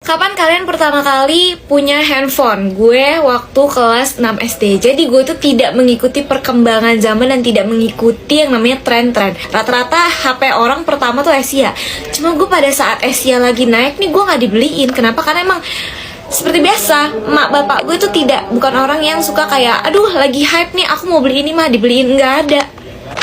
Kapan kalian pertama kali punya handphone? Gue waktu kelas 6 SD. Jadi gue tuh tidak mengikuti perkembangan zaman dan tidak mengikuti yang namanya tren-tren. Rata-rata HP orang pertama tuh Asia. Cuma gue pada saat Asia lagi naik nih, gue gak dibeliin. Kenapa? Karena emang seperti biasa, mak bapak gue tuh bukan orang yang suka kayak, aduh lagi hype nih, aku mau beli ini mah, dibeliin. Nggak ada.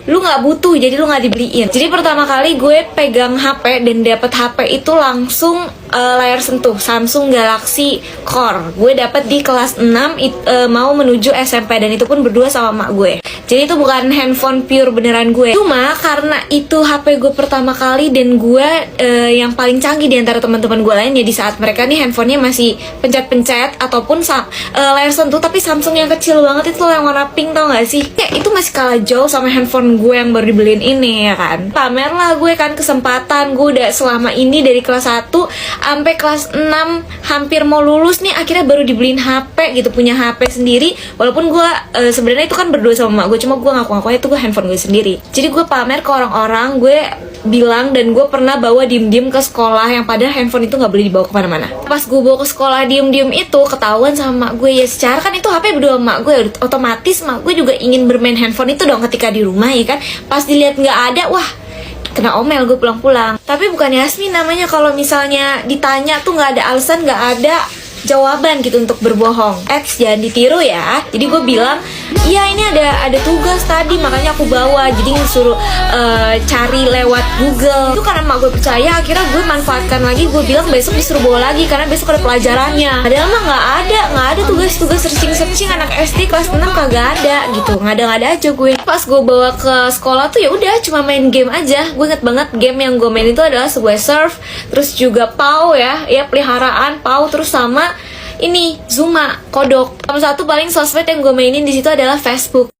Lu nggak butuh, jadi lu nggak dibeliin. Jadi pertama kali gue pegang HP dan dapet HP itu langsung layar sentuh, Samsung Galaxy Core. Gue dapet di kelas 6 mau menuju SMP, dan itu pun berdua sama mak gue. Jadi itu bukan handphone pure beneran gue. Cuma karena itu HP gue pertama kali dan gue yang paling canggih di antara teman-teman gue lain, ya di saat mereka nih handphonenya masih pencet-pencet ataupun layar sentuh tapi Samsung yang kecil banget itu yang warna pink, tau gak sih? Kayak itu masih kalah jauh sama handphone gue yang baru dibeliin ini, ya kan? Pamer lah gue kan kesempatan. Gue udah selama ini dari kelas 1 sampai kelas 6 hampir mau lulus nih, akhirnya baru dibeliin HP gitu, punya HP sendiri. Walaupun gue sebenarnya itu kan berdua sama mak gue, cuma gue ngaku-ngakunya itu gue handphone gue sendiri. Jadi gue pamer ke orang-orang, gue bilang dan gue pernah bawa diem-diem ke sekolah, yang padahal handphone itu gak boleh dibawa kemana-mana. Pas gue bawa ke sekolah diem-diem itu ketahuan sama mak gue. Ya secara kan itu HP berdua sama mak gue, otomatis mak gue juga ingin bermain handphone itu dong ketika di rumah, ya kan? Pas dilihat gak ada, wah kena omel gue pulang-pulang. Tapi bukan Yasmin namanya kalau misalnya ditanya tuh gak ada alasan, gak ada jawaban gitu untuk berbohong. Jangan ditiru ya. Jadi gue bilang, iya ini ada tugas tadi makanya aku bawa. Jadi disuruh cari lewat Google. Itu karena mak gue percaya, akhirnya gue manfaatkan lagi. Gue bilang besok disuruh bawa lagi karena besok ada pelajarannya. Padahal mah nggak ada tugas-tugas searching anak SD kelas 6 kagak ada gitu. Nggak ada aja gue. Pas gue bawa ke sekolah tuh ya udah cuma main game aja. Gue inget banget game yang gue main itu adalah Subway Surf, terus juga PAW ya peliharaan PAW, terus sama ini Zuma, kodok. Sama satu paling sosmed yang gue mainin di situ adalah Facebook.